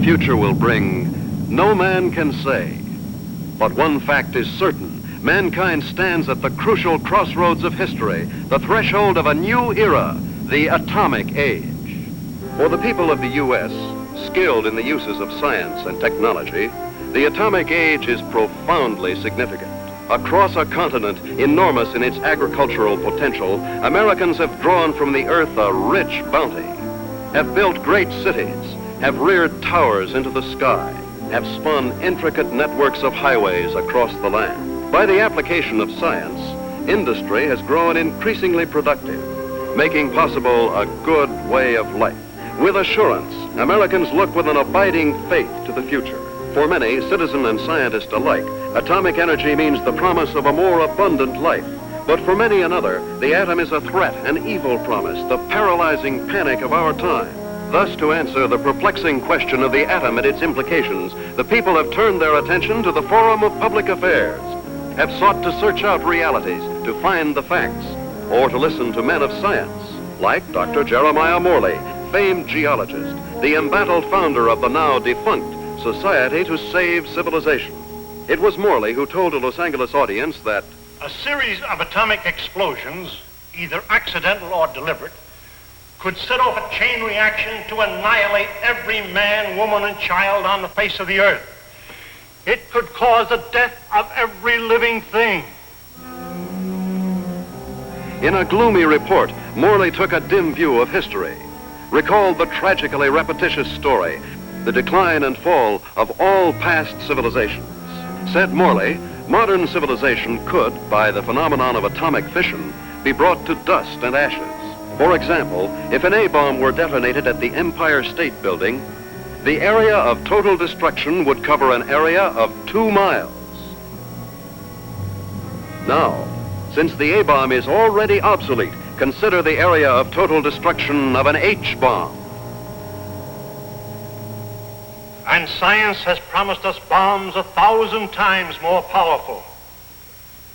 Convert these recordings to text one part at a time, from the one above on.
future will bring, no man can say. But one fact is certain. Mankind stands at the crucial crossroads of history, the threshold of a new era, the atomic age. For the people of the U.S., skilled in the uses of science and technology, the atomic age is profoundly significant. Across a continent enormous in its agricultural potential, Americans have drawn from the earth a rich bounty, have built great cities, have reared towers into the sky, have spun intricate networks of highways across the land. By the application of science, industry has grown increasingly productive, making possible a good way of life. With assurance, Americans look with an abiding faith to the future. For many, citizen and scientist alike, atomic energy means the promise of a more abundant life. But for many another, the atom is a threat, an evil promise, the paralyzing panic of our time. Thus, to answer the perplexing question of the atom and its implications, the people have turned their attention to the forum of public affairs, have sought to search out realities, to find the facts, or to listen to men of science, like Dr. Jeremiah Morley, famed geologist, the embattled founder of the now defunct Society to Save Civilization. It was Morley who told a Los Angeles audience that a series of atomic explosions, either accidental or deliberate, could set off a chain reaction to annihilate every man, woman, and child on the face of the earth. It could cause the death of every living thing. In a gloomy report, Morley took a dim view of history, recalled the tragically repetitious story, the decline and fall of all past civilizations. Said Morley, modern civilization could, by the phenomenon of atomic fission, be brought to dust and ashes. For example, if an A-bomb were detonated at the Empire State Building, the area of total destruction would cover an area of 2 miles. Now, since the A-bomb is already obsolete, consider the area of total destruction of an H-bomb. And science has promised us bombs 1,000 times more powerful,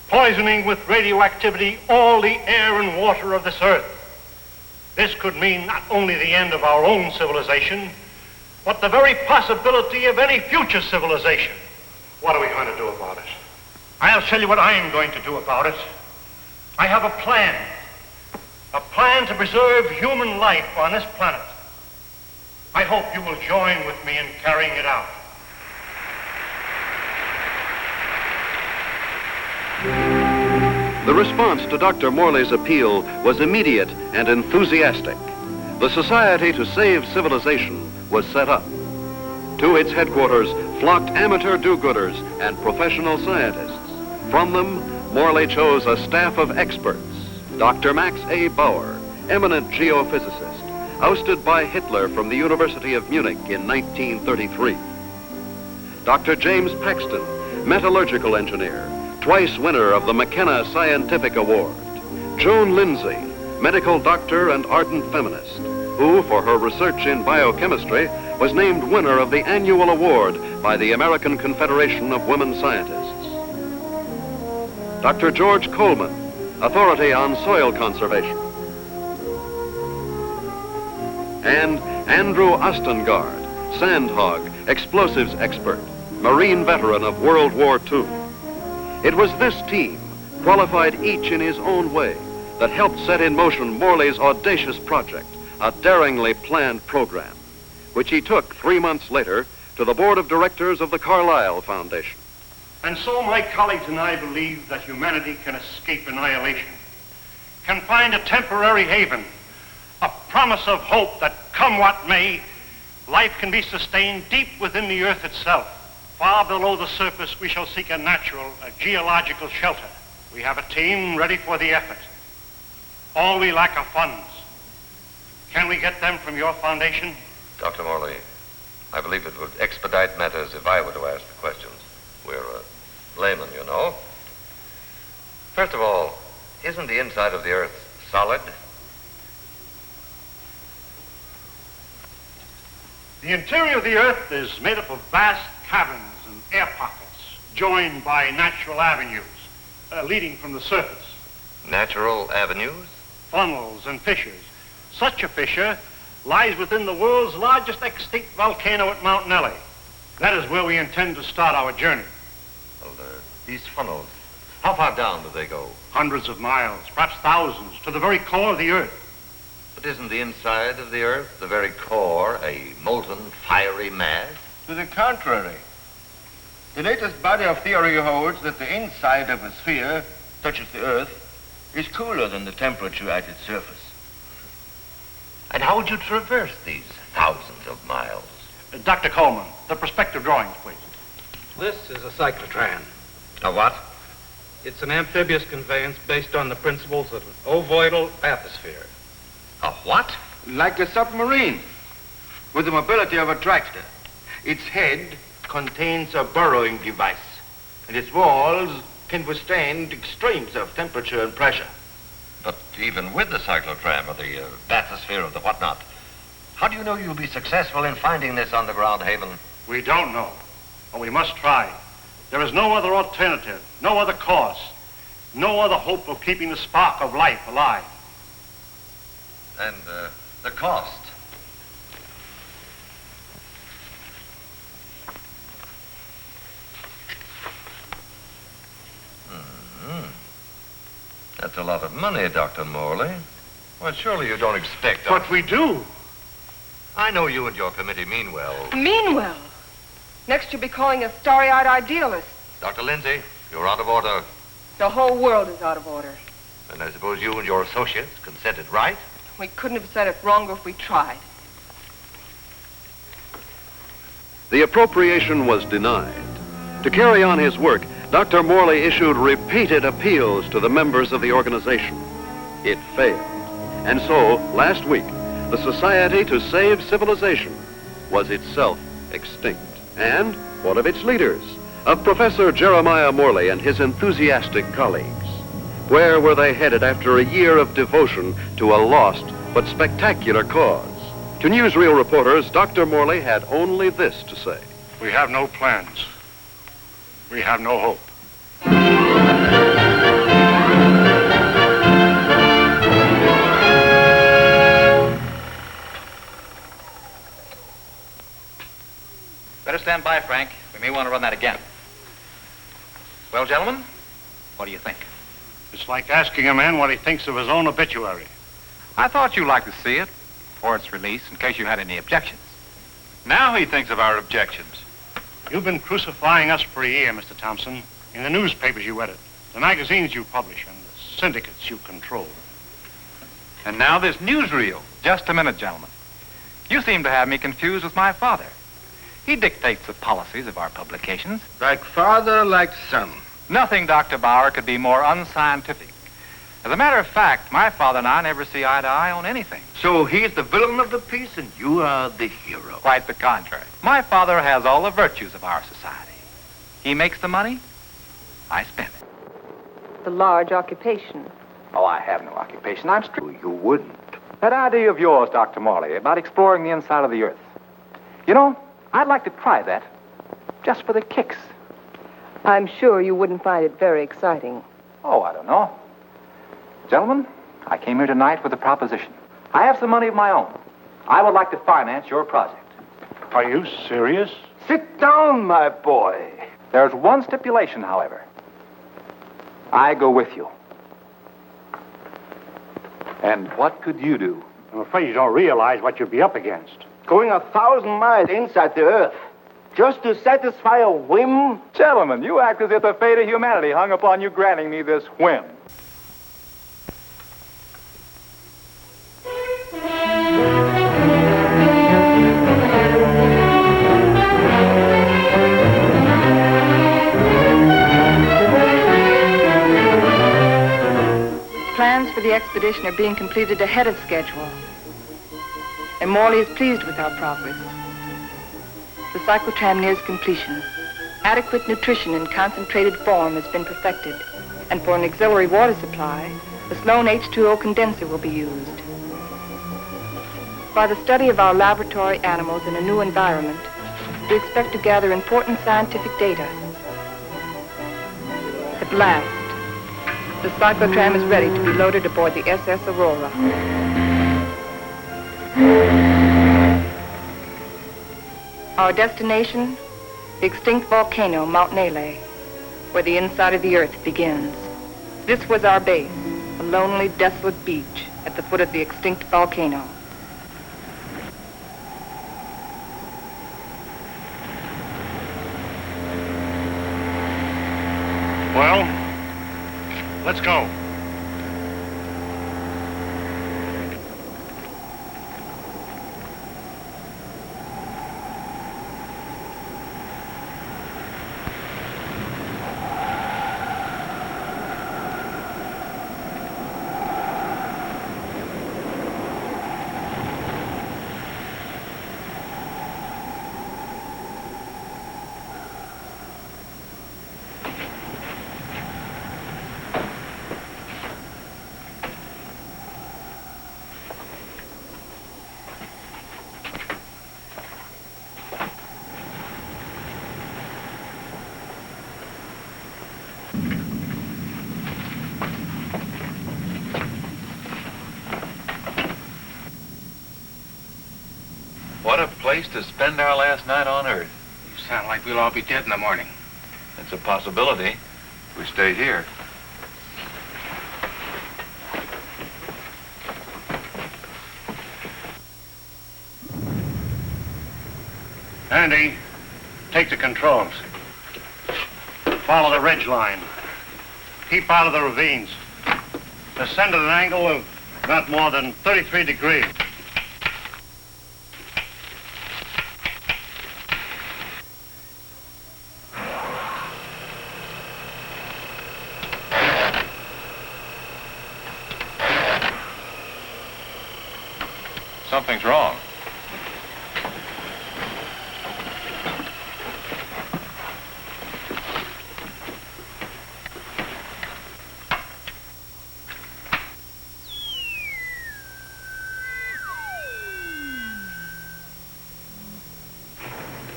poisoning with radioactivity all the air and water of this earth. This could mean not only the end of our own civilization, but the very possibility of any future civilization. What are we going to do about it? I'll tell you what I'm going to do about it. I have a plan to preserve human life on this planet. I hope you will join with me in carrying it out. The response to Dr. Morley's appeal was immediate and enthusiastic. The Society to Save Civilization was set up. To its headquarters flocked amateur do-gooders and professional scientists. From them, Morley chose a staff of experts. Dr. Max A. Bauer, eminent geophysicist, ousted by Hitler from the University of Munich in 1933. Dr. James Paxton, metallurgical engineer, twice winner of the McKenna Scientific Award. Joan Lindsay, medical doctor and ardent feminist, who, for her research in biochemistry, was named winner of the annual award by the American Confederation of Women Scientists. Dr. George Coleman, authority on soil conservation. And Andrew Ostengard, sandhog, explosives expert, Marine veteran of World War II. It was this team, qualified each in his own way, that helped set in motion Morley's audacious project, a daringly planned program, which he took 3 months later to the board of directors of the Carlyle Foundation. And so my colleagues and I believe that humanity can escape annihilation, can find a temporary haven, a promise of hope that, come what may, life can be sustained deep within the earth itself. Far below the surface, we shall seek a natural, a geological shelter. We have a team ready for the effort. All we lack are funds. Can we get them from your foundation? Dr. Morley, I believe it would expedite matters if I were to ask the questions. We're laymen, you know. First of all, isn't the inside of the earth solid? The interior of the earth is made up of vast caverns and air pockets, joined by natural avenues leading from the surface. Natural avenues? Funnels and fissures. Such a fissure lies within the world's largest extinct volcano at Mount Nelly. That is where we intend to start our journey. Well, these funnels, how far down do they go? Hundreds of miles, perhaps thousands, to the very core of the Earth. But isn't the inside of the Earth, the very core, a molten, fiery mass? To the contrary. The latest body of theory holds that the inside of a sphere, such as the Earth, is cooler than the temperature at its surface. And how would you traverse these thousands of miles? Dr. Coleman, the perspective drawings, please. This is a cyclotram. A what? It's an amphibious conveyance based on the principles of an ovoidal bathysphere. A what? Like a submarine, with the mobility of a tractor. Its head contains a burrowing device, and its walls can withstand extremes of temperature and pressure. But even with the cyclotram or the bathysphere or the whatnot, how do you know you'll be successful in finding this underground haven? We don't know, but we must try. There is no other alternative, no other course, no other hope of keeping the spark of life alive. And the cost? That's a lot of money, Dr. Morley. Well, surely you don't expect... But we do. I know you and your committee mean well. Mean well? Next you'll be calling us starry-eyed idealists. Dr. Lindsay, you're out of order. The whole world is out of order. And I suppose you and your associates can set it right? We couldn't have said it wronger if we tried. The appropriation was denied. To carry on his work, Dr. Morley issued repeated appeals to the members of the organization. It failed. And so, last week, the Society to Save Civilization was itself extinct. And one of its leaders, of Professor Jeremiah Morley and his enthusiastic colleagues. Where were they headed after a year of devotion to a lost but spectacular cause? To newsreel reporters, Dr. Morley had only this to say. We have no plans. We have no hope. Better stand by, Frank. We may want to run that again. Well, gentlemen, what do you think? It's like asking a man what he thinks of his own obituary. I thought you'd like to see it before its release in case you had any objections. Now he thinks of our objections. You've been crucifying us for a year, Mr. Thompson, in the newspapers you edit, the magazines you publish, and the syndicates you control. And now this newsreel. Just a minute, gentlemen. You seem to have me confused with my father. He dictates the policies of our publications. Like father, like son. Nothing, Dr. Bauer, could be more unscientific. As a matter of fact, my father and I never see eye to eye on anything. So he's the villain of the piece and you are the hero. Quite the contrary. My father has all the virtues of our society. He makes the money, I spend it. The large occupation. Oh, I have no occupation. I'm strict. You wouldn't. That idea of yours, Dr. Morley, about exploring the inside of the Earth. You know, I'd like to try that, just for the kicks. I'm sure you wouldn't find it very exciting. Oh, I don't know. Gentlemen, I came here tonight with a proposition. I have some money of my own. I would like to finance your project. Are you serious? Sit down, my boy. There's one stipulation, however. I go with you. And what could you do? I'm afraid you don't realize what you'd be up against. Going 1,000 miles inside the Earth, just to satisfy a whim? Gentlemen, you act as if the fate of humanity hung upon you granting me this whim. Plans for the expedition are being completed ahead of schedule. And Morley is pleased with our progress. The cyclotram nears completion. Adequate nutrition in concentrated form has been perfected. And for an auxiliary water supply, the Sloan H2O condenser will be used. By the study of our laboratory animals in a new environment, we expect to gather important scientific data. At last, the cyclotram is ready to be loaded aboard the SS Aurora. Our destination, the extinct volcano, Mount Nele, where the inside of the earth begins. This was our base, a lonely, desolate beach at the foot of the extinct volcano. Well, let's go. What a place to spend our last night on Earth. You sound like we'll all be dead in the morning. It's a possibility if we stay here. Andy, take the controls. Follow the ridge line. Keep out of the ravines. Descend at an angle of not more than 33 degrees. Something's wrong.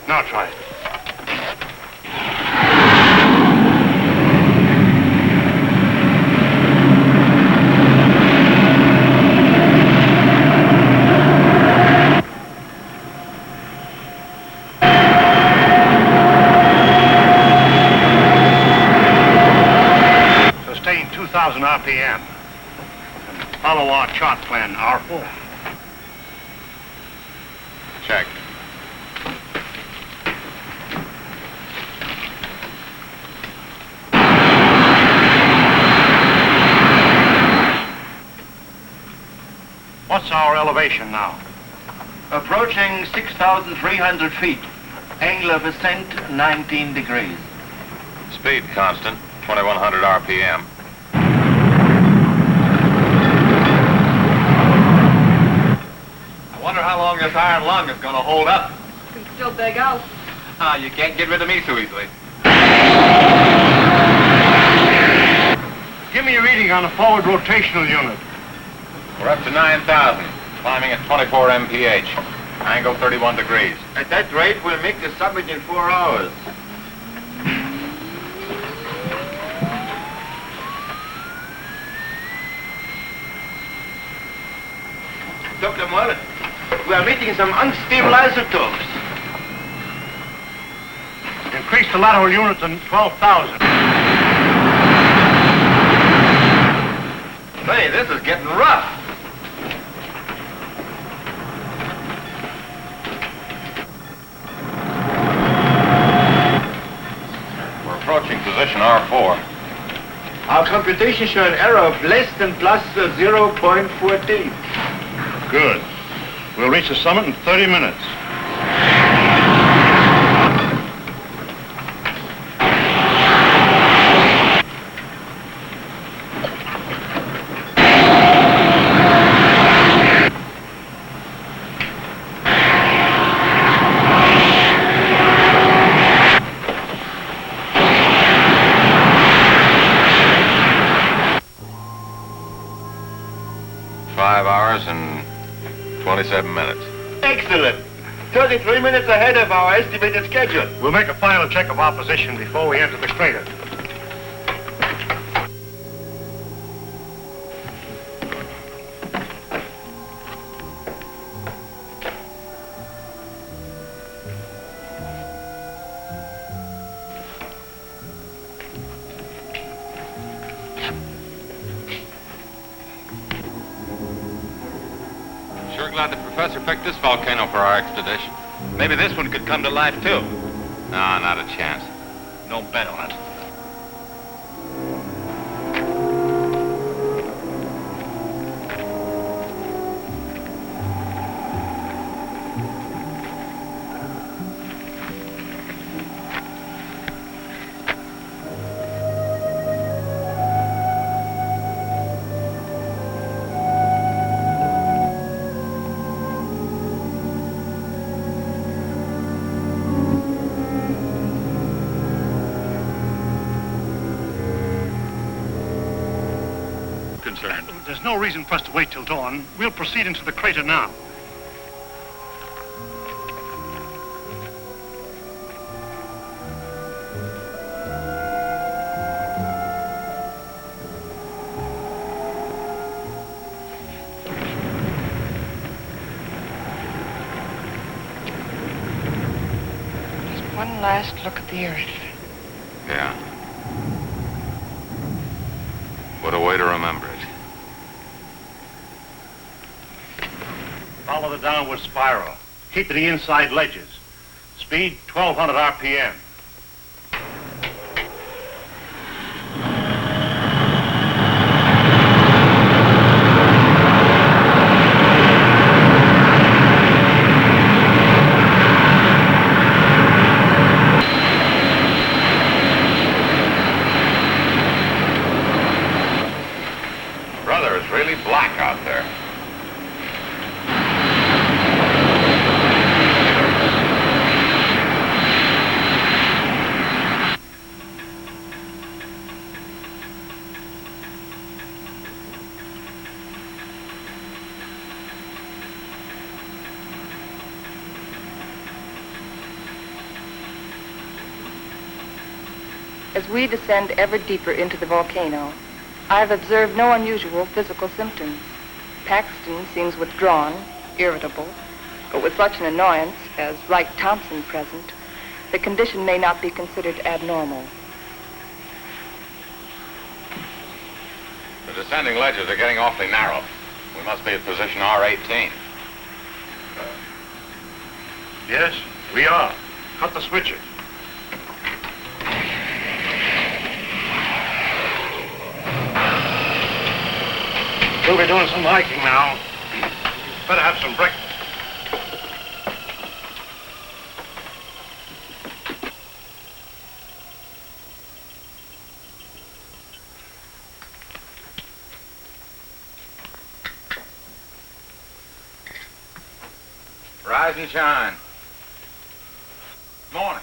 Now try it. Sustain 2,000 RPM. And follow our chart plan, R4. Check. What's our elevation now? Approaching 6,300 feet. Angle of ascent, 19 degrees. Speed constant, 2,100 RPM. I wonder how long this iron lung is going to hold up. You can still beg out. Ah, you can't get rid of me so easily. Give me a reading on the forward rotational unit. We're up to 9,000, climbing at 24 mph. Angle 31 degrees. At that rate, we'll make the summit in 4 hours. Dr. Mullen, we are meeting some unstable isotopes. Increase the lateral unit to 12,000. Hey, this is getting rough. We're approaching position R4. Our computations show an error of less than plus 0.14. Good. We'll reach the summit in 30 minutes. And 27 minutes. Excellent. 33 minutes ahead of our estimated schedule. We'll make a final check of our position before we enter the crater. glad the professor picked this volcano for our expedition. Maybe this one could come to life, too. No, not a chance. Don't bet on it. There's no reason for us to wait till dawn. We'll proceed into the crater now. Just one last look at the earth. Yeah. What a way to remember it. Follow the downward spiral. Keep to the inside ledges. Speed 1,200 RPM. Brother, it's really black out there. As we descend ever deeper into the volcano, I have observed no unusual physical symptoms. Paxton seems withdrawn, irritable, but with such an annoyance as Wright Thompson present, the condition may not be considered abnormal. The descending ledges are getting awfully narrow. We must be at position R18. Yes, we are. Cut the switches. We'll be doing some hiking now. Better have some breakfast. Rise and shine. Morning.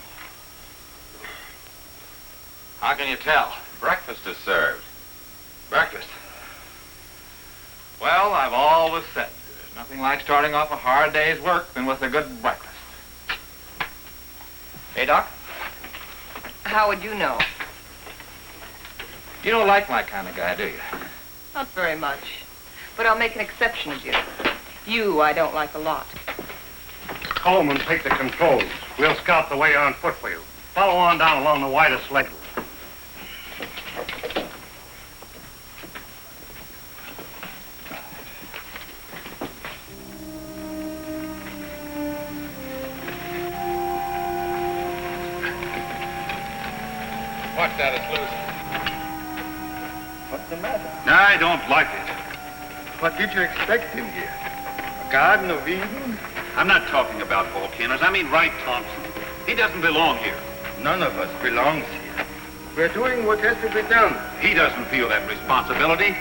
How can you tell? Breakfast is served. Breakfast? Well, I've always said there's nothing like starting off a hard day's work than with a good breakfast. Hey, Doc? How would you know? You don't like my kind of guy, do you? Not very much. But I'll make an exception of you. You I don't like a lot. Coleman, take the controls. We'll scout the way on foot for you. Follow on down along the widest ledge. Watch that, it's loose. What's the matter? I don't like it. What did you expect him here? A Garden of Eden? I'm not talking about volcanoes. I mean Wright Thompson. He doesn't belong here. None of us belongs here. We're doing what has to be done. He doesn't feel that responsibility.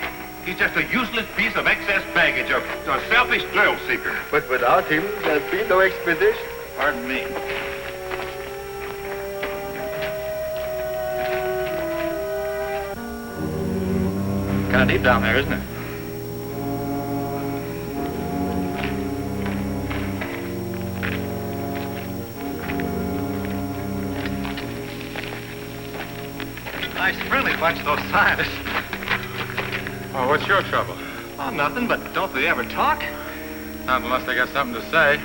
He's just a useless piece of excess baggage, a selfish thrill seeker. But without him, there'd be no expedition. Pardon me. Kind of deep down there, isn't it? Nice friendly bunch, those scientists. Oh, what's your trouble? Oh, nothing, but don't they ever talk? Not unless they got something to say.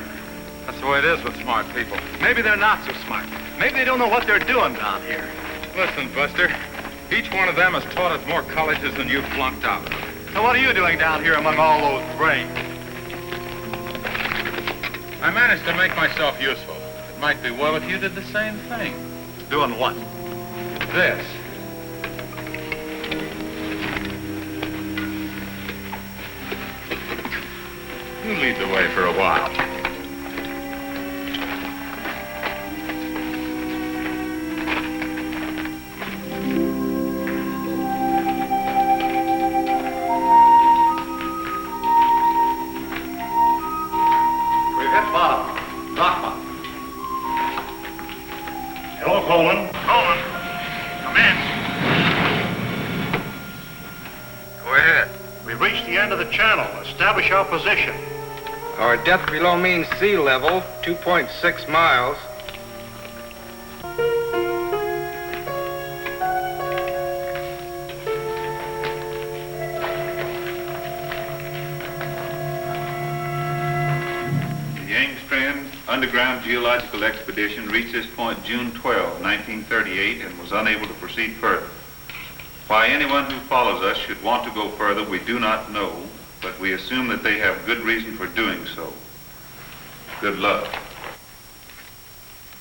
That's the way it is with smart people. Maybe they're not so smart. Maybe they don't know what they're doing down here. Listen, Buster, each one of them has taught at more colleges than you've flunked out. So what are you doing down here among all those brains? I managed to make myself useful. It might be well if you did the same thing. Doing what? This. You lead the way for a while. We've hit bottom. Rock bottom. Hello, Coleman. Coleman. Come in. Go ahead. We've reached the end of the channel. Establish our position. Our depth below mean sea level, 2.6 miles. The Engstrand Underground Geological Expedition reached this point June 12, 1938, and was unable to proceed further. Why anyone who follows us should want to go further, we do not know, but we assume that they have good reason for doing so. Good luck.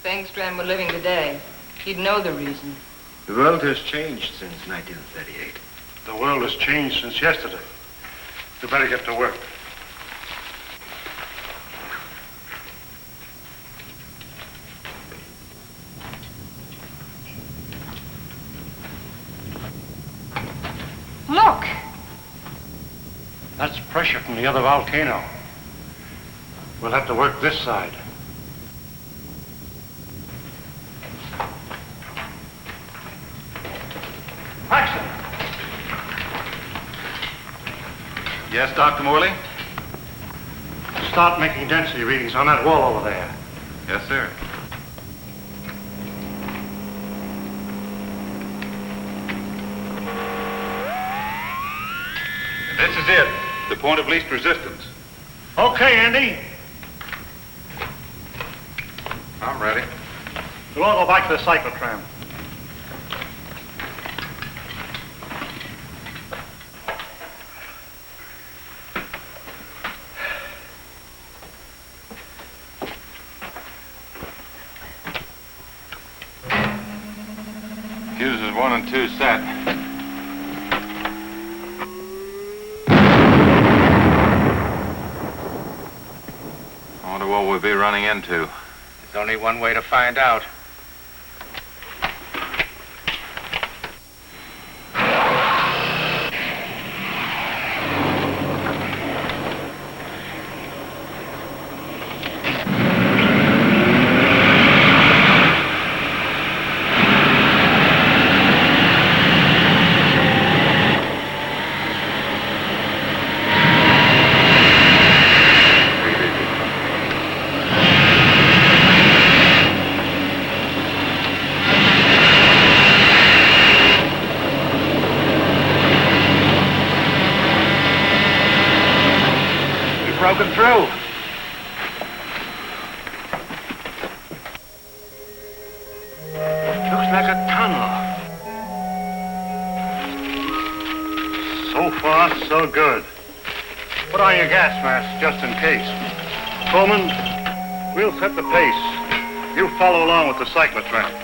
If Engstrand were living today, he'd know the reason. The world has changed since 1938. The world has changed since yesterday. We better get to work. Look! That's pressure from the other volcano. We'll have to work this side. Paxton! Yes, Dr. Morley? Start making density readings on that wall over there. Yes, sir. This is it, the point of least resistance. Okay, Andy. I'm ready. We'll all go back to the cyclotram. Fuses 1 and 2 set. I wonder what we'll be running into. There's only one way to find out. Broken through. Looks like a tunnel. So far, so good. Put on your gas mask just in case. Coleman, we'll set the pace. You follow along with the cyclotram.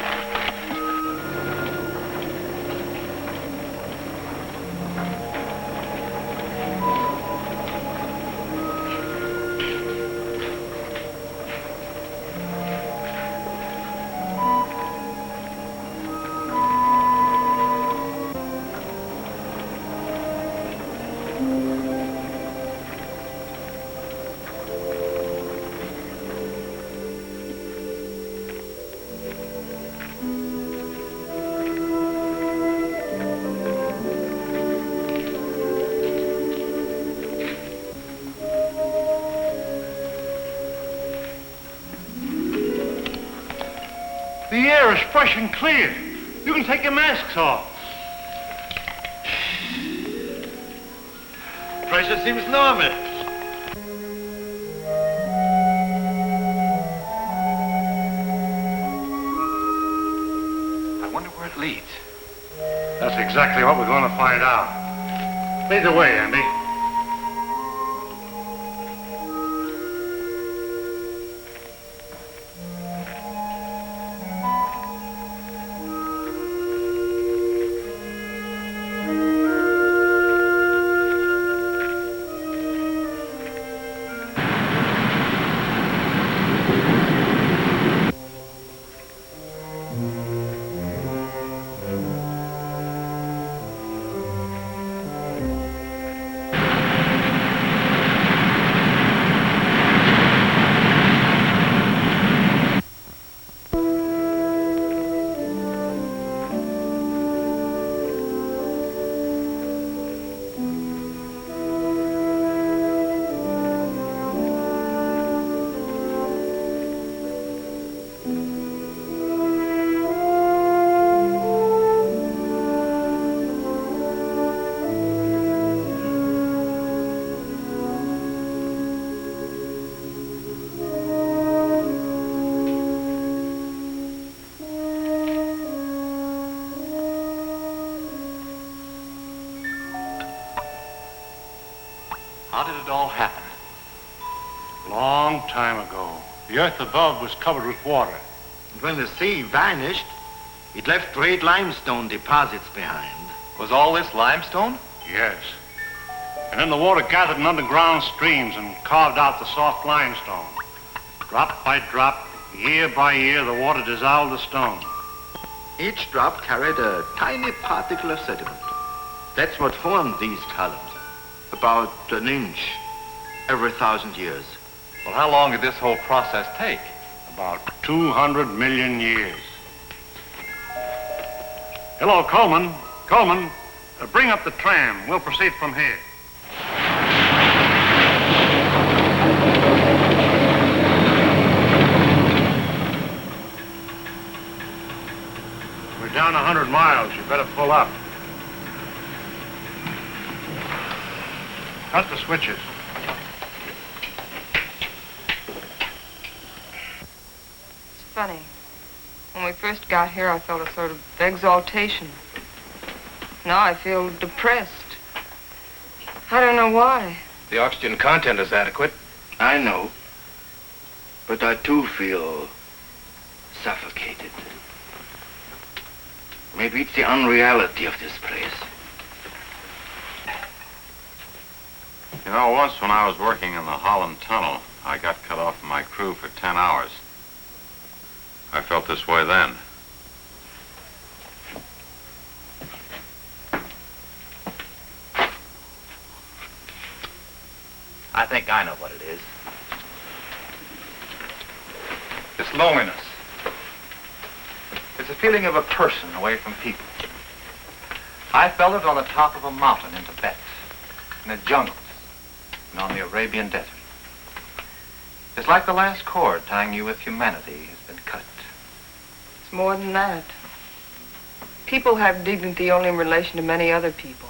The air is fresh and clear. You can take your masks off. Pressure seems normal. I wonder where it leads. That's exactly what we're going to find out. Lead the way, Andy. How did it all happen? Long time ago, the earth above was covered with water. And when the sea vanished, it left great limestone deposits behind. Was all this limestone? Yes. And then the water gathered in underground streams and carved out the soft limestone. Drop by drop, year by year, the water dissolved the stone. Each drop carried a tiny particle of sediment. That's what formed these columns, about an inch every 1,000 years. Well, how long did this whole process take? About 200 million years. Hello, Coleman. Coleman, bring up the tram. We'll proceed from here. We're down 100 miles. You better pull up. Cut the switches. It's funny. When we first got here, I felt a sort of exaltation. Now I feel depressed. I don't know why. The oxygen content is adequate. I know. But I too feel suffocated. Maybe it's the unreality of this place. You know, once when I was working in the Holland Tunnel, I got cut off from my crew for 10 hours. I felt this way then. I think I know what it is. It's loneliness. It's a feeling of a person away from people. I felt it on the top of a mountain in Tibet, in the jungles, and on the Arabian desert. It's like the last cord tying you with humanity has been cut. It's more than that. People have dignity only in relation to many other people.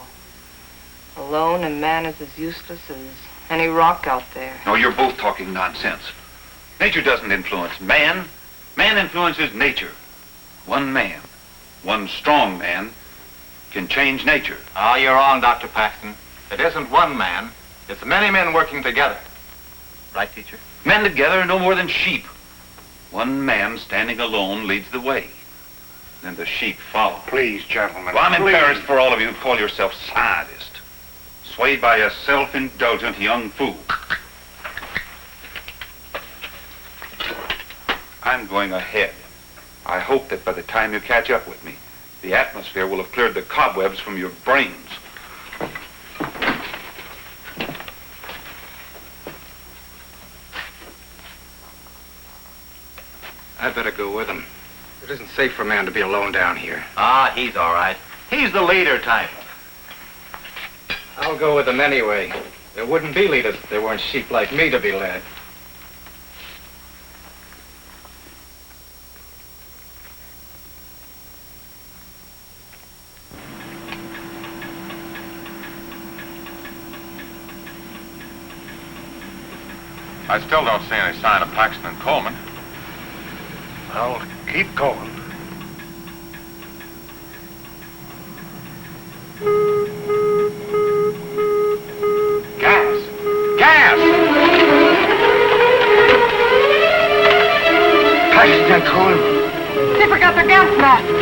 Alone, a man is as useless as any rock out there. No, you're both talking nonsense. Nature doesn't influence man. Man influences nature. One man, one strong man, can change nature. Ah, you're wrong, Dr. Paxton. It isn't one man. It's many men working together. Right, teacher? Men together are no more than sheep. One man standing alone leads the way. Then the sheep follow. Please, gentlemen. Well, I'm please. embarrassed for all of you who call yourself scientists. Swayed by a self-indulgent young fool. I'm going ahead. I hope that by the time you catch up with me, the atmosphere will have cleared the cobwebs from your brains. I'd better go with him. It isn't safe for a man to be alone down here. Ah, he's all right. He's the leader type. I'll go with them anyway. There wouldn't be leaders if there weren't sheep like me to be led. I still don't see any sign of Paxton and Coleman. Well, keep going. Gas! Gas! Paxton and Coleman. They forgot their gas mask.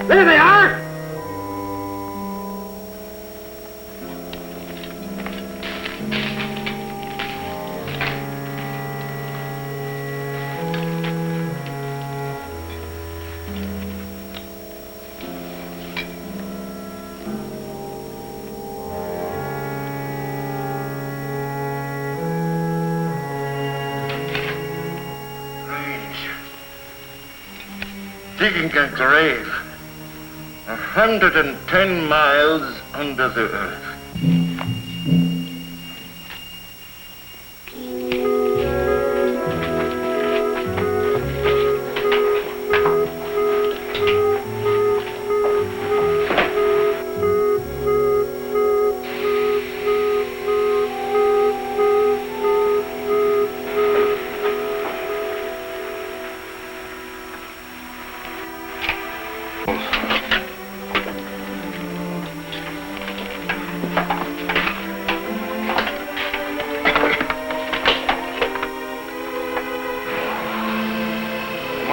There they are! Digging a grave 110 miles under the earth.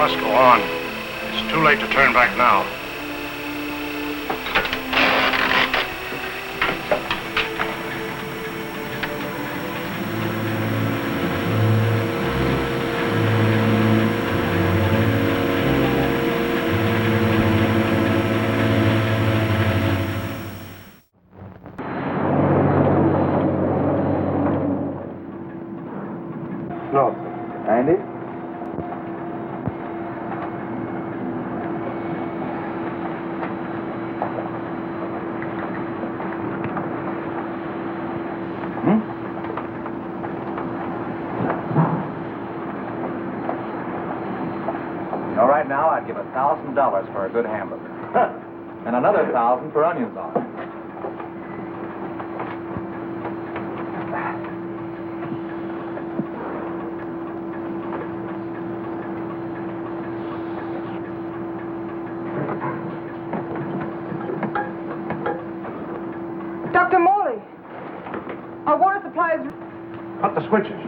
must go on. It's too late to turn back now. Andy? You know, right now I'd give $1,000 for a good hamburger. And another 1,000 for onions on it. Dr. Morley, our water supply is... Cut the switches.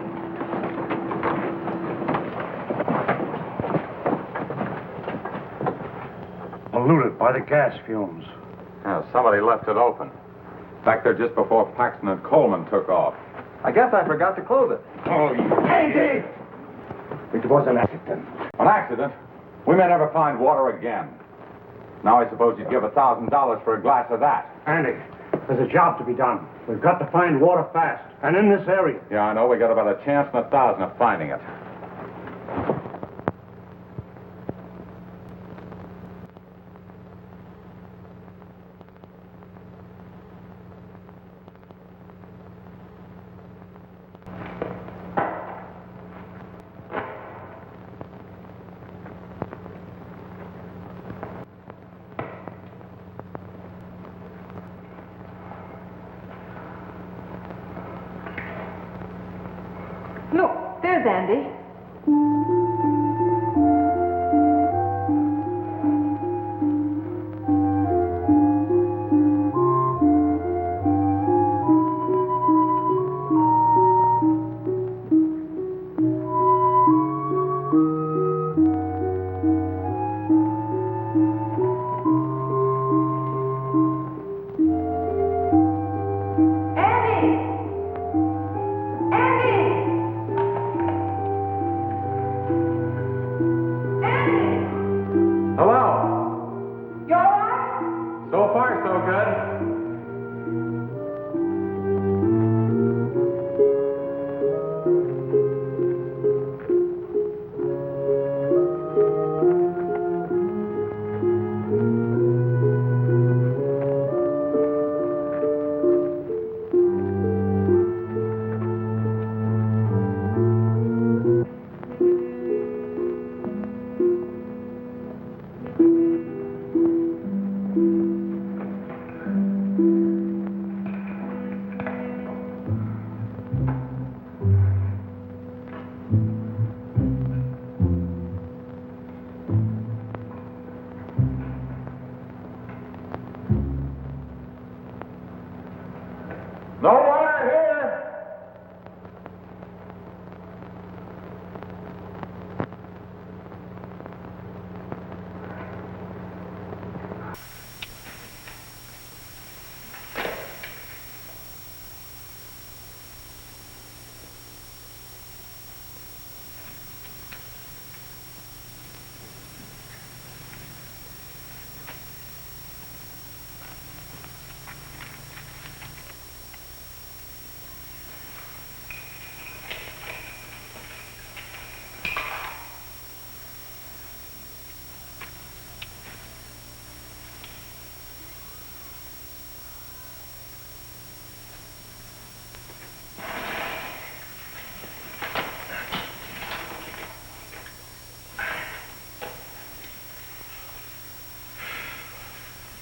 Polluted by the gas fumes. Yeah, somebody left it open. Back there just before Paxton and Coleman took off. I guess I forgot to close it. Oh, you... Andy! It was an accident. An accident? We may never find water again. Now I suppose you'd give $1,000 for a glass of that. Andy, there's a job to be done. We've got to find water fast, and in this area. Yeah, I know. We got about a chance in 1,000 of finding it. Look, there's Andy. No water here!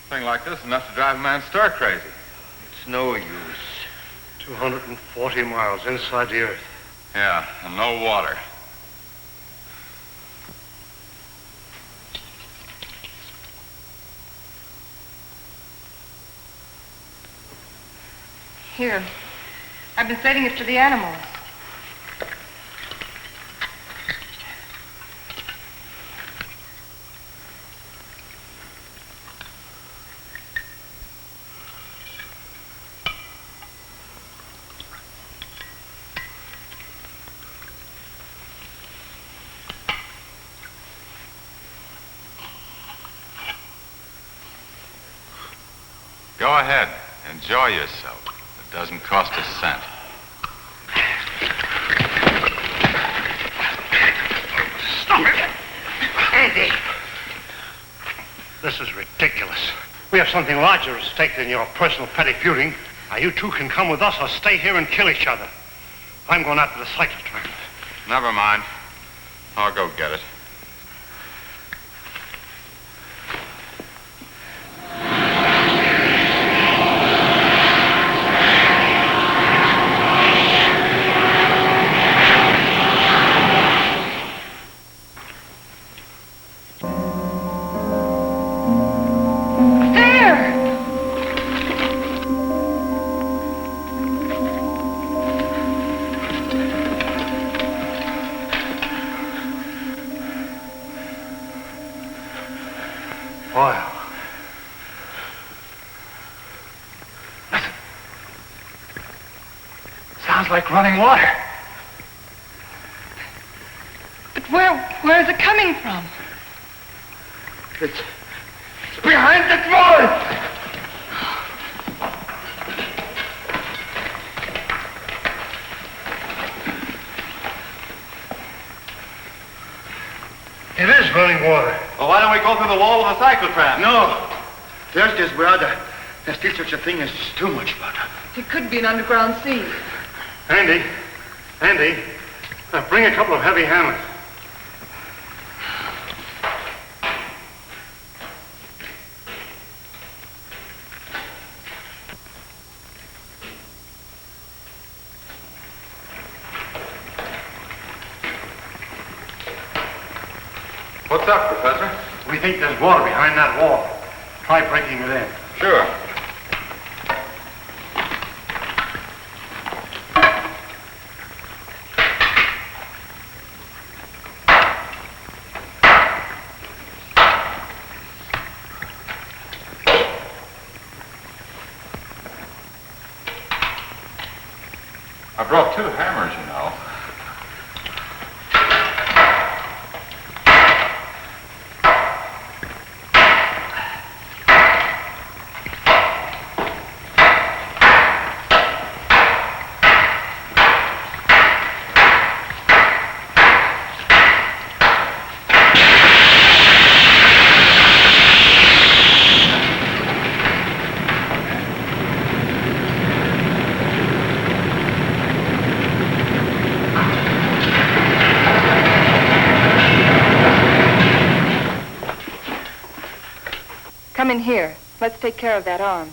Thing like this enough to drive a man stir crazy. It's no use. 240 miles inside the earth. Yeah, and no water. Here. I've been setting it for the animals. Go ahead. Enjoy yourself. It doesn't cost a cent. Stop it! Andy! This is ridiculous. We have something larger at stake than your personal petty feuding. Now, you two can come with us or stay here and kill each other. I'm going after the cyclotron. Never mind. I'll go get it. Oil. Listen. Sounds like running water. But where is it coming from? It's behind the wall! It is running water. Well, why don't we go through the wall with a cyclotron? No. There's this brother. There's still such a thing as too much butter. It could be an underground sea. Andy, bring a couple of heavy hammers. What's up, Professor? We think there's water behind that wall. Try breaking it in. Sure. I brought 2 hammers, you know. Come in here. Let's take care of that arm.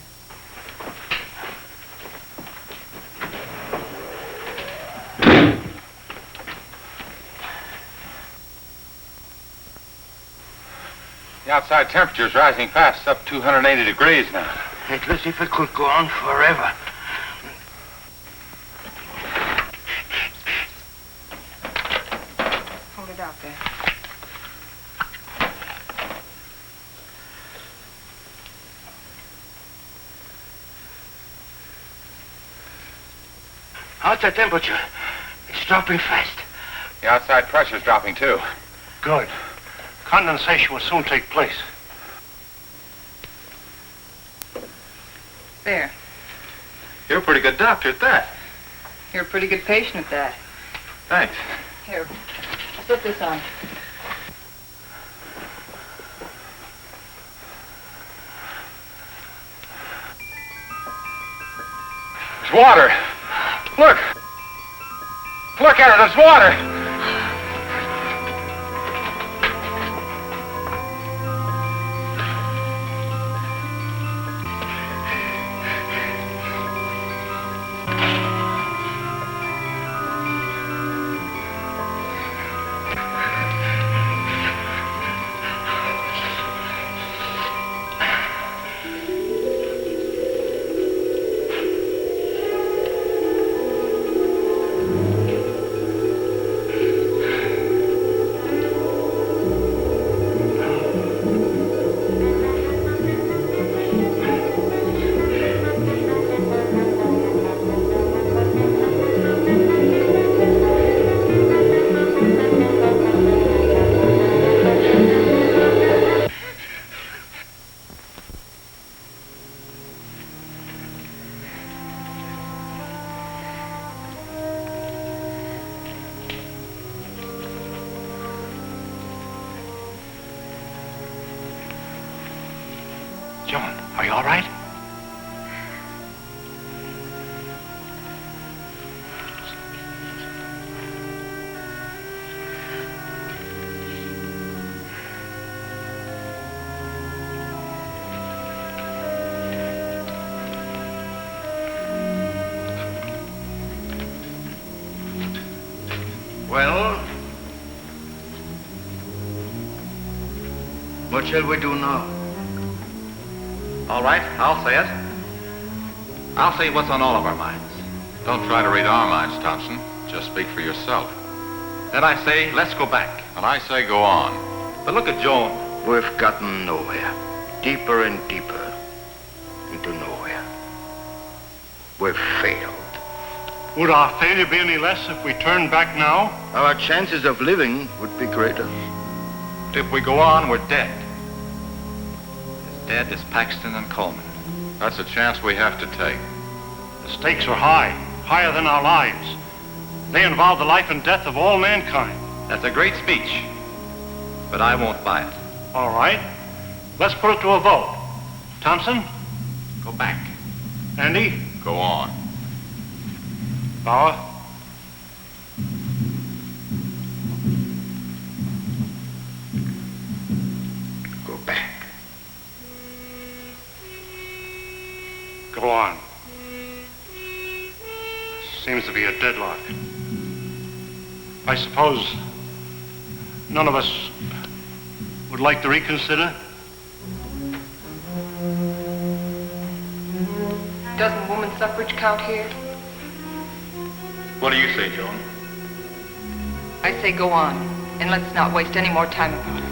The outside temperature is rising fast. It's up 280 degrees now. It looks as if it could go on forever. Hold it out there. Outside temperature. It's dropping fast. The outside pressure is dropping, too. Good. Condensation will soon take place. There. You're a pretty good doctor at that. You're a pretty good patient at that. Thanks. Here, slip this on. There's water. Look. Look at it. There's water. Joan, are you all right? Well, what shall we do now? All right, I'll say it. I'll say what's on all of our minds. Don't try to read our minds, Thompson. Just speak for yourself. Then I say, let's go back. And I say go on. But look at Joan. We've gotten nowhere. Deeper and deeper into nowhere. We've failed. Would our failure be any less if we turned back now? Our chances of living would be greater. If we go on, we're dead. As dead as Paxton and Coleman. That's a chance we have to take. The stakes are high, higher than our lives. They involve the life and death of all mankind. That's a great speech, but I won't buy it. All right. Let's put it to a vote. Thompson? Go back. Andy? Go on. Bauer? Go back. Go on. Seems to be a deadlock. I suppose none of us would like to reconsider? Doesn't woman suffrage count here? What do you say, Joan? I say go on, and let's not waste any more time about it.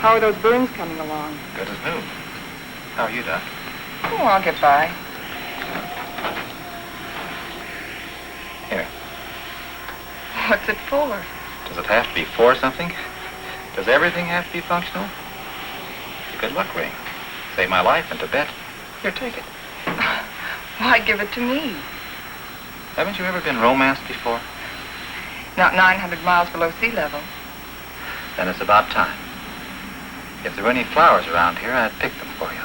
How are those burns coming along? Good as new. How are you, Doc? Oh, I'll get by. Here. What's it for? Does it have to be for something? Does everything have to be functional? It's a good luck ring. Saved my life in Tibet. Here, take it. Why give it to me? Haven't you ever been romanced before? Not 900 miles below sea level. Then it's about time. If there were any flowers around here, I'd pick them for you.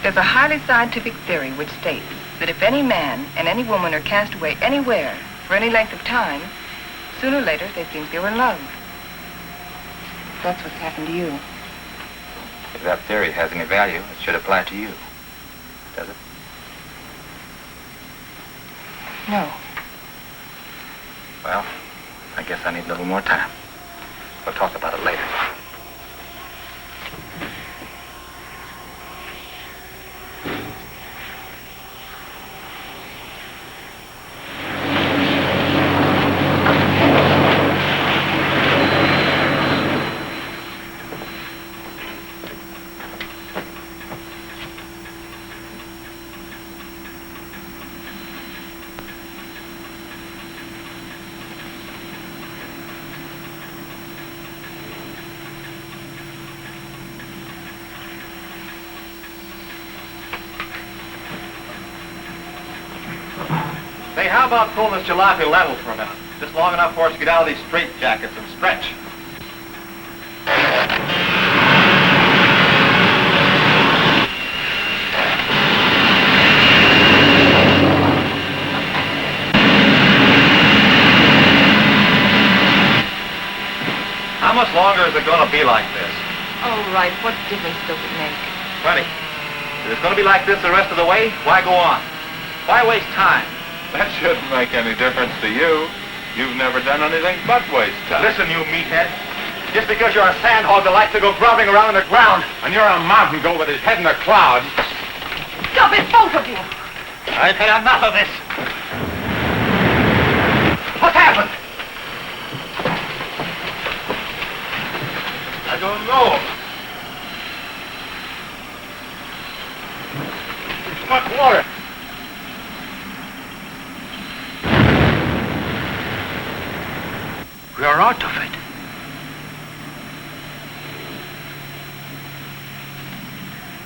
There's a highly scientific theory which states that if any man and any woman are cast away anywhere for any length of time, sooner or later they think they were in love. That's what's happened to you. If that theory has any value, it should apply to you. Does it? No. Well, I guess I need a little more time. We'll talk about it later. Hey, how about pulling this jalopy level for a minute? Just long enough for us to get out of these straitjackets and stretch. How much longer is it going to be like this? Oh, right. What difference does it make? Plenty. If it's going to be like this the rest of the way, why go on? Why waste time? That shouldn't make any difference to you. You've never done anything but waste time. Listen, you meathead. Just because you're a sand hog that likes to go groveling around in the ground. And you're a mountain goat with his head in the clouds. Stop it, both of you! I've had enough of this. What's happened? I don't know. It struck water. We are out of it.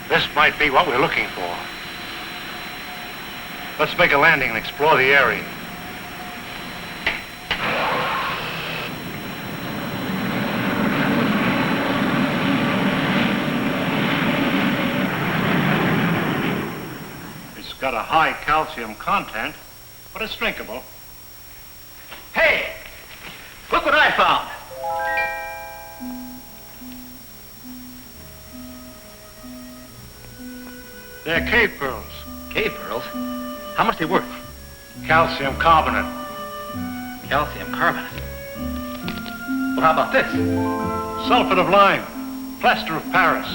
This might be what we're looking for. Let's make a landing and explore the area. It's got a high calcium content, but it's drinkable. Hey! Look what I found. They're cave pearls. Cave pearls? How much are they worth? Calcium carbonate. Calcium carbonate. Well, how about this? Sulfate of lime. Plaster of Paris.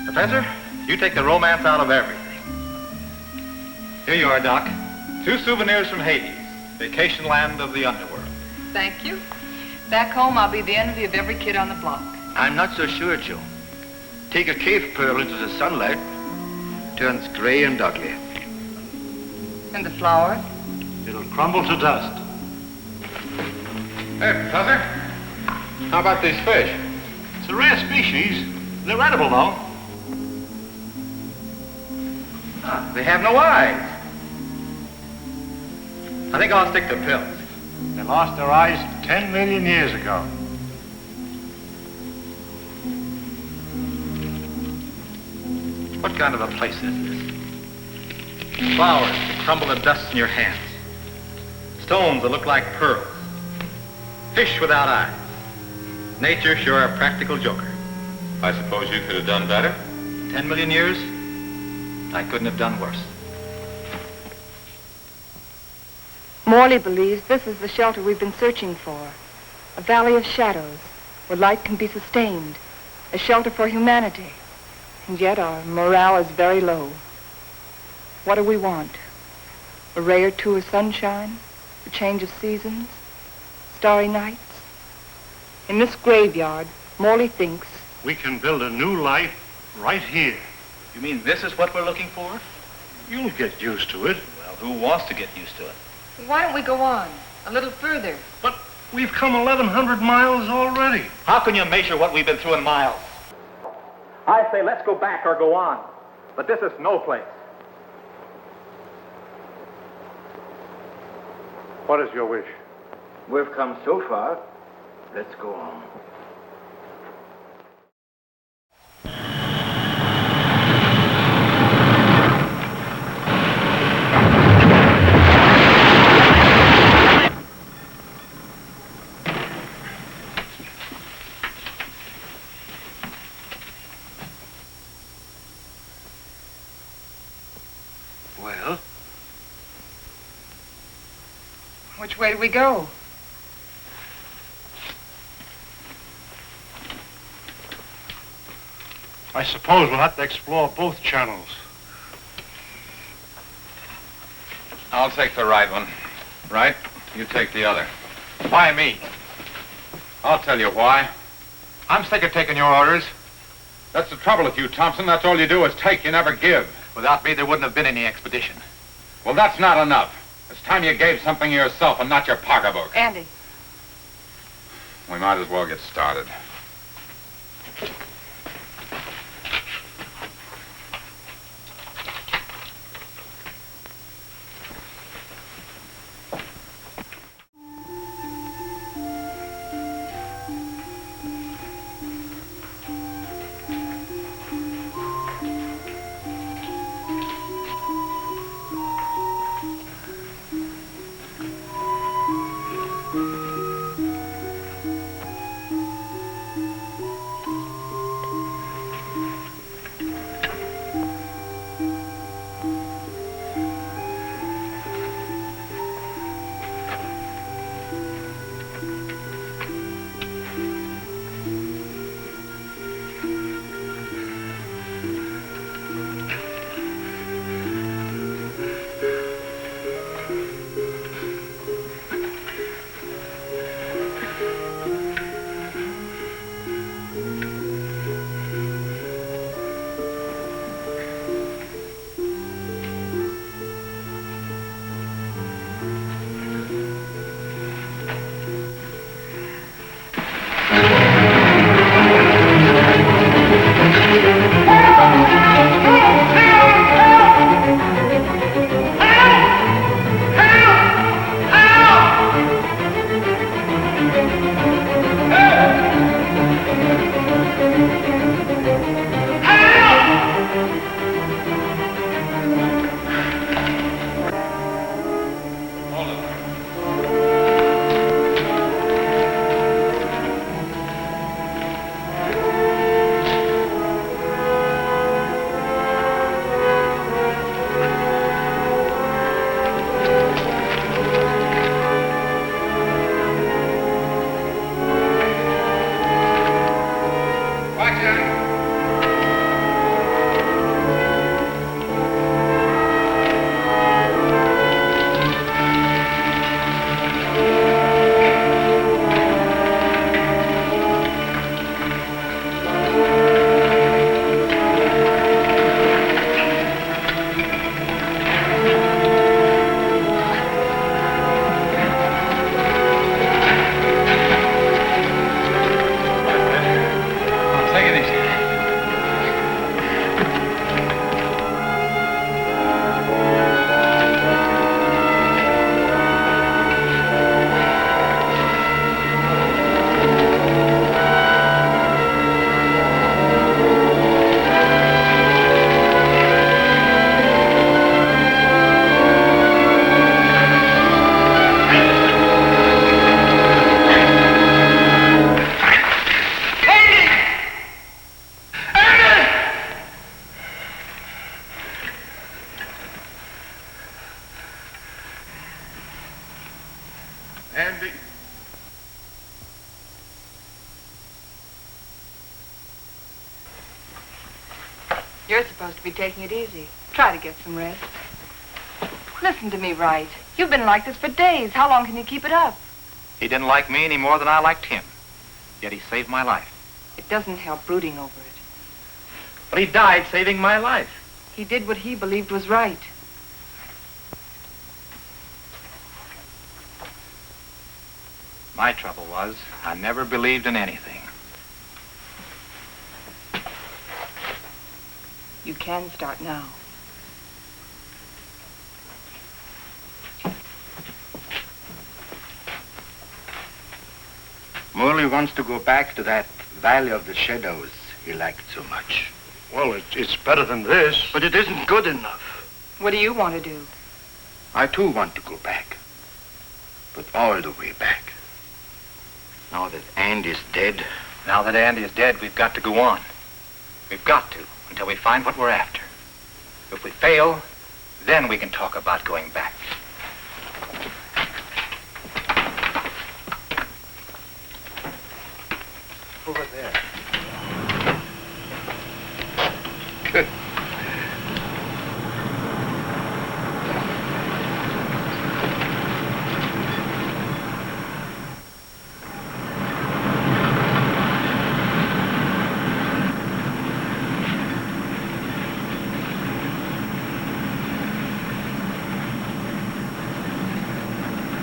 Professor, you take the romance out of everything. Here you are, Doc. 2 souvenirs from Hades, vacation land of the underworld. Thank you. Back home, I'll be the envy of every kid on the block. I'm not so sure, Joe. Take a cave pearl into the sunlight, turns gray and ugly. And the flower? It'll crumble to dust. Hey, Professor, how about these fish? It's a rare species. They're edible, though. They have no eyes. I think I'll stick to pills. They lost their eyes 10 million years ago. What kind of a place is this? Flowers that crumble to dust in your hands. Stones that look like pearls. Fish without eyes. Nature sure a practical joker. I suppose you could have done better? 10 million years, I couldn't have done worse. Morley believes this is the shelter we've been searching for. A valley of shadows, where light can be sustained. A shelter for humanity. And yet our morale is very low. What do we want? A ray or two of sunshine? A change of seasons? Starry nights? In this graveyard, Morley thinks We can build a new life right here. You mean this is what we're looking for? You'll get used to it. Well, who wants to get used to it? Why don't we go on? A little further. But we've come 1,100 miles already. How can you measure what we've been through in miles? I say let's go back or go on. But this is no place. What is your wish? We've come so far, let's go on. Well, Which way do we go? I suppose we'll have to explore both channels. I'll take the right one. Right? You take the other. Why me? I'll tell you why. I'm sick of taking your orders. That's the trouble with you, Thompson. That's all you do is take, you never give. Without me, there wouldn't have been any expedition. Well, that's not enough. It's time you gave something yourself and not your pocketbook. Andy. We might as well get started. Andy. You're supposed to be taking it easy. Try to get some rest. Listen to me, Wright. You've been like this for days. How long can you keep it up? He didn't like me any more than I liked him. Yet he saved my life. It doesn't help brooding over it. But he died saving my life. He did what he believed was right. My trouble was, I never believed in anything. You can start now. Morley wants to go back to that Valley of the Shadows he liked so much. Well, it's better than this. But it isn't good enough. What do you want to do? I too want to go back. But all the way back. Now that Andy's dead. Now that Andy is dead, we've got to go on. We've got to, until we find what we're after. If we fail, then we can talk about going back. Over there. Good.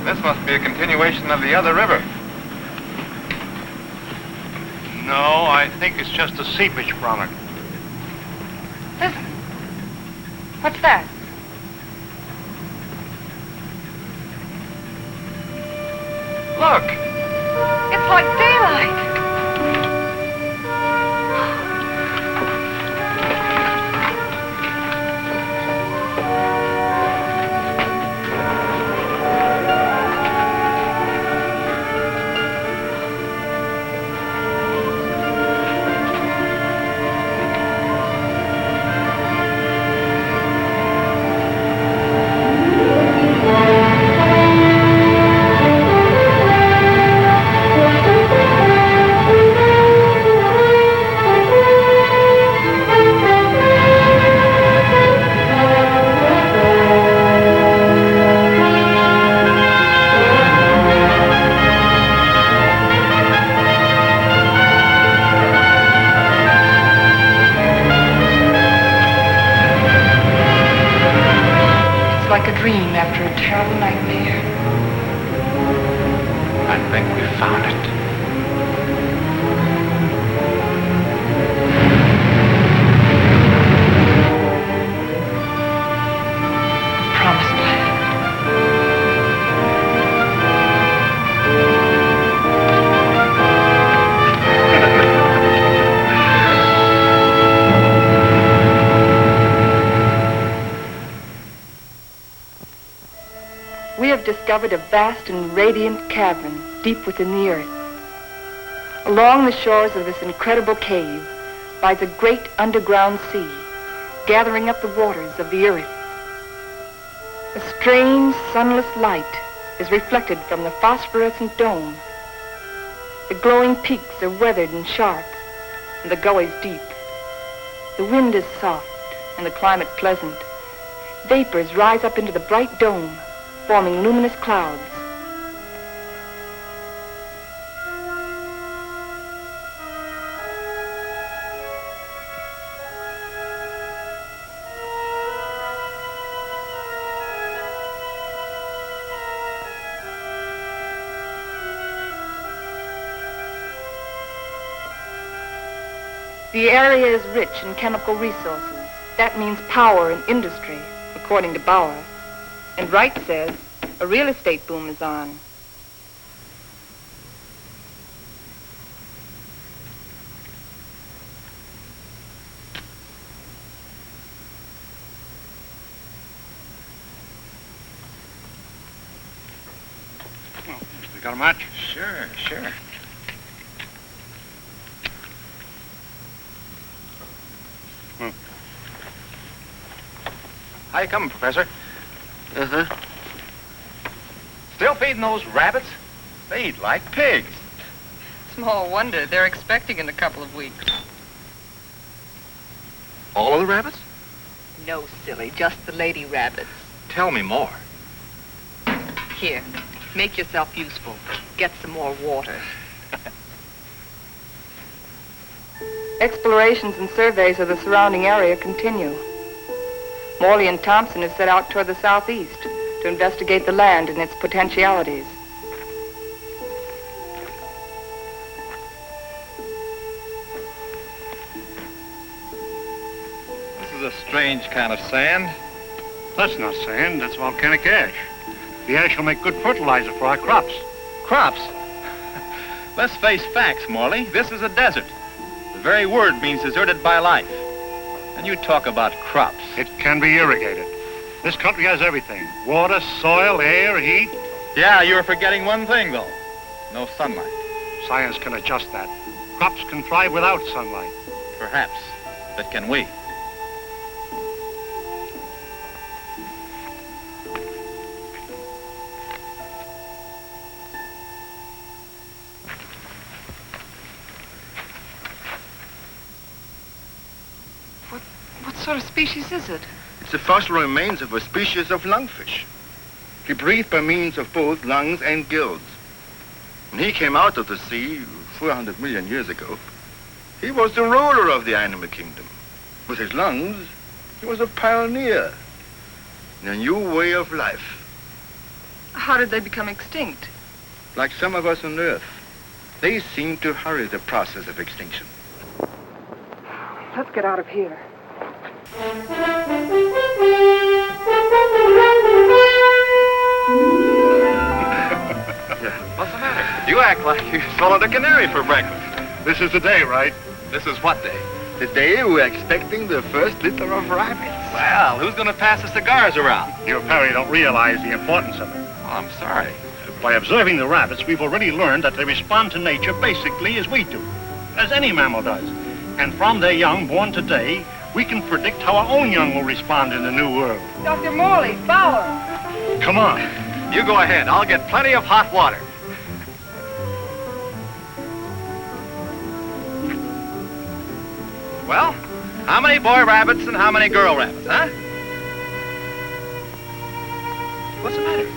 This must be a continuation of the other river. No, I think it's just a seepage from it. Listen. What's that? Look! It's like daylight. Like a dream after a terrible nightmare. I think we found it. Promised land. we have discovered a vast and radiant cavern deep within the earth. Along the shores of this incredible cave lies a great underground sea, gathering up the waters of the earth. A strange, sunless light is reflected from the phosphorescent dome. The glowing peaks are weathered and sharp, and the gullies deep. The wind is soft, and the climate pleasant. Vapors rise up into the bright dome, forming luminous clouds. The area is rich in chemical resources. That means power and industry, according to Bauer. And Wright says a real estate boom is on. You got a match? Sure. How you coming, Professor? Uh-huh. Still feeding those rabbits? They eat like pigs. Small wonder. They're expecting in a couple of weeks. All of the rabbits? No, silly. Just the lady rabbits. Tell me more. Here, make yourself useful. Get some more water. Explorations and surveys of the surrounding area continue. Morley and Thompson have set out toward the southeast to investigate the land and its potentialities. This is a strange kind of sand. That's not sand, that's volcanic ash. The ash will make good fertilizer for our crops. Crops? Let's face facts, Morley. This is a desert. The very word means deserted by life. And you talk about crops. It can be irrigated. This country has everything. Water, soil, air, heat. Yeah, you're forgetting one thing, though. No sunlight. Science can adjust that. Crops can thrive without sunlight. Perhaps. But can we? What sort of species is it? It's the fossil remains of a species of lungfish. He breathed by means of both lungs and gills. When he came out of the sea 400 million years ago, he was the ruler of the animal kingdom. With his lungs, he was a pioneer in a new way of life. How did they become extinct? Like some of us on Earth, they seem to hurry the process of extinction. Let's get out of here. What's the matter? You act like you swallowed a canary for breakfast. This is the day, right? This is what day? The day we're expecting the first litter of rabbits. Well, who's going to pass the cigars around? You apparently don't realize the importance of it. Oh, I'm sorry. By observing the rabbits, we've already learned that they respond to nature basically as we do, as any mammal does. And from their young born today, we can predict how our own young will respond in the new world. Dr. Morley, Bauer. Come on. You go ahead. I'll get plenty of hot water. Well, how many boy rabbits and how many girl rabbits, huh? What's the matter?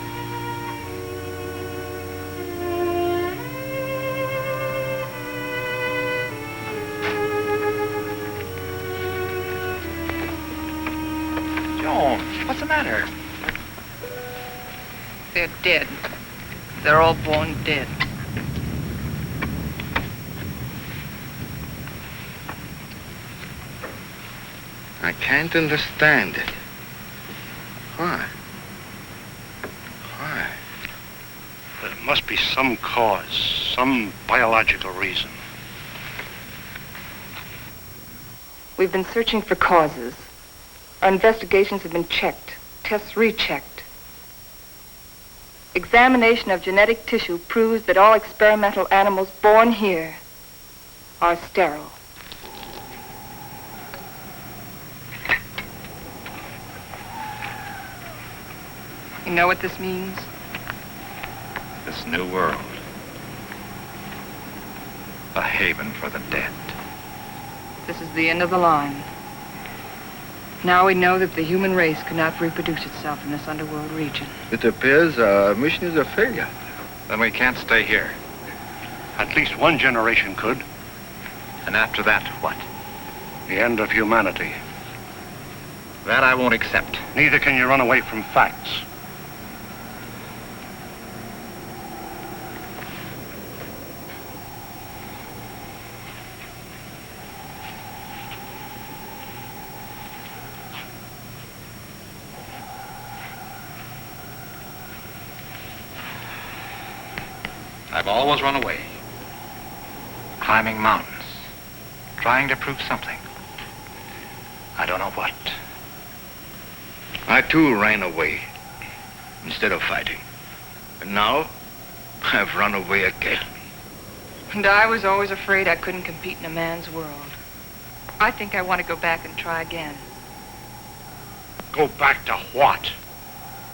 Joan, what's the matter? They're dead. They're all born dead. I can't understand it. Why? Why? There must be some cause, some biological reason. We've been searching for causes. Our investigations have been checked, tests rechecked. Examination of genetic tissue proves that all experimental animals born here are sterile. You know what this means? This new world. A haven for the dead. This is the end of the line. Now we know that the human race cannot reproduce itself in this underworld region. It appears our mission is a failure. Then we can't stay here. At least one generation could. And after that, what? The end of humanity. That I won't accept. Neither can you run away from facts. I've always run away. Climbing mountains. Trying to prove something. I don't know what. I too ran away instead of fighting. And now I've run away again. And I was always afraid I couldn't compete in a man's world. I think I want to go back and try again. Go back to what?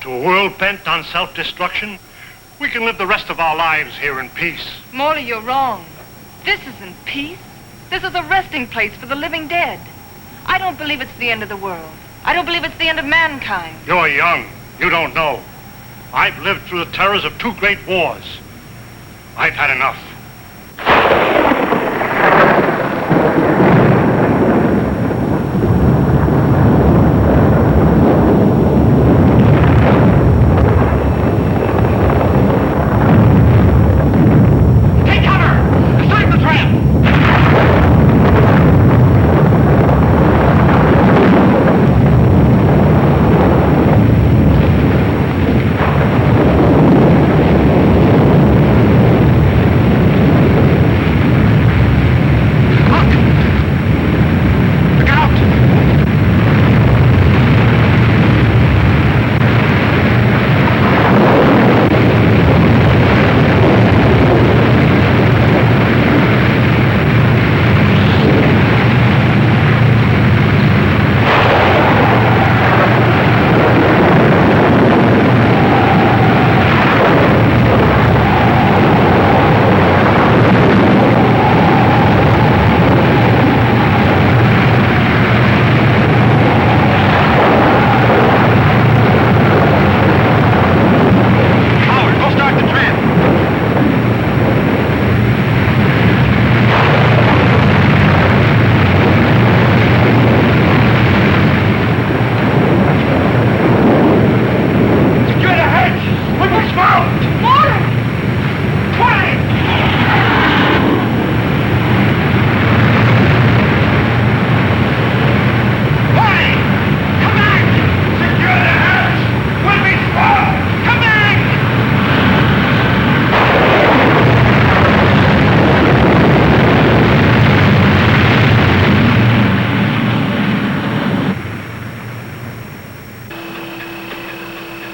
To a world bent on self-destruction? We can live the rest of our lives here in peace. Morley, you're wrong. This isn't peace. This is a resting place for the living dead. I don't believe it's the end of the world. I don't believe it's the end of mankind. You're young. You don't know. I've lived through the terrors of 2 great wars. I've had enough.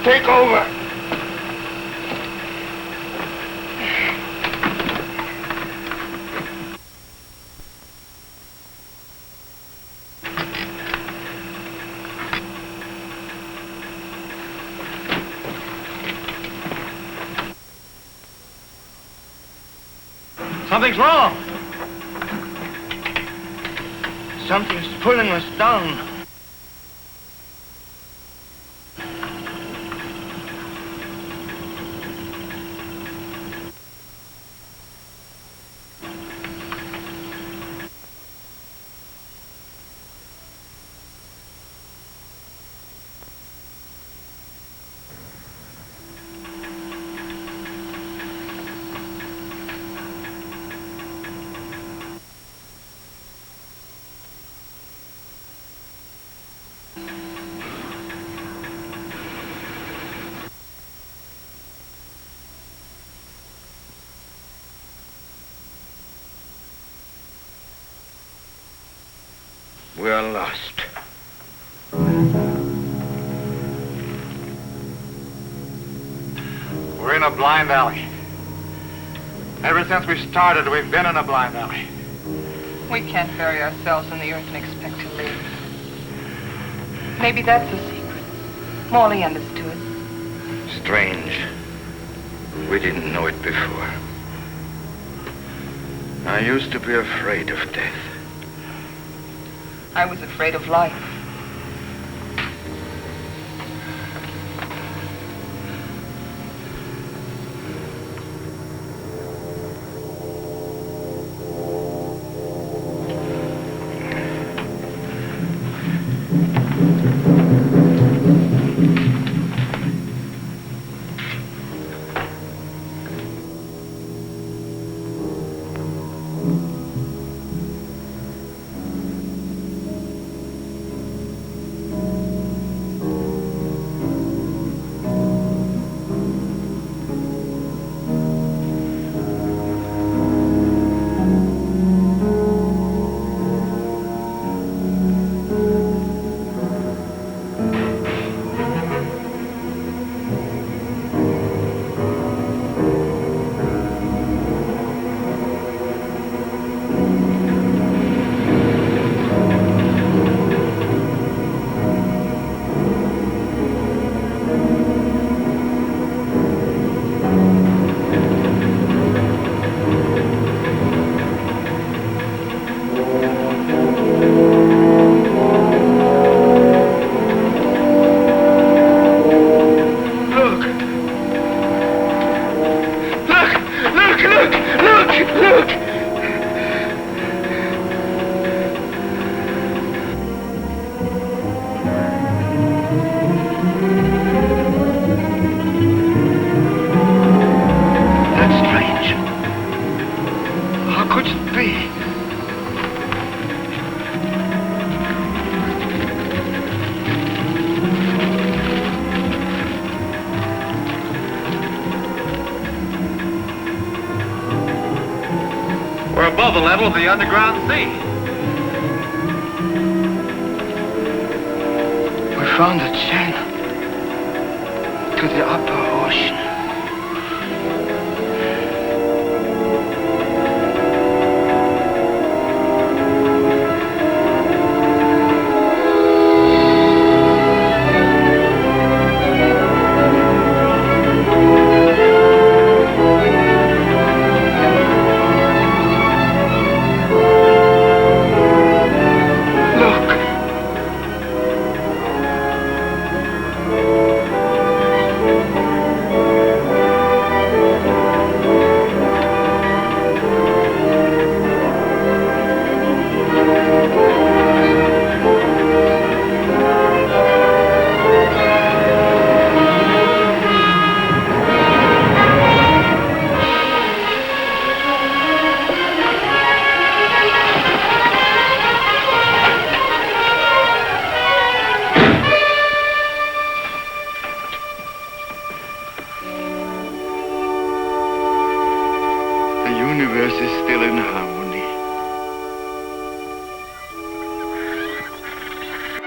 Take over. Something's wrong. Something's pulling us down. We are lost. We're in a blind alley. Ever since we started, we've been in a blind alley. We can't bury ourselves in the earth and expect to live. Maybe that's the secret. Morley understood. Strange. We didn't know it before. I used to be afraid of death. I was afraid of life. We're above the level of the underground sea. We found a channel to the upper ocean.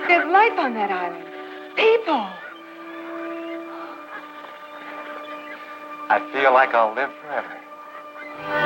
There's life on that island. People. I feel like I'll live forever.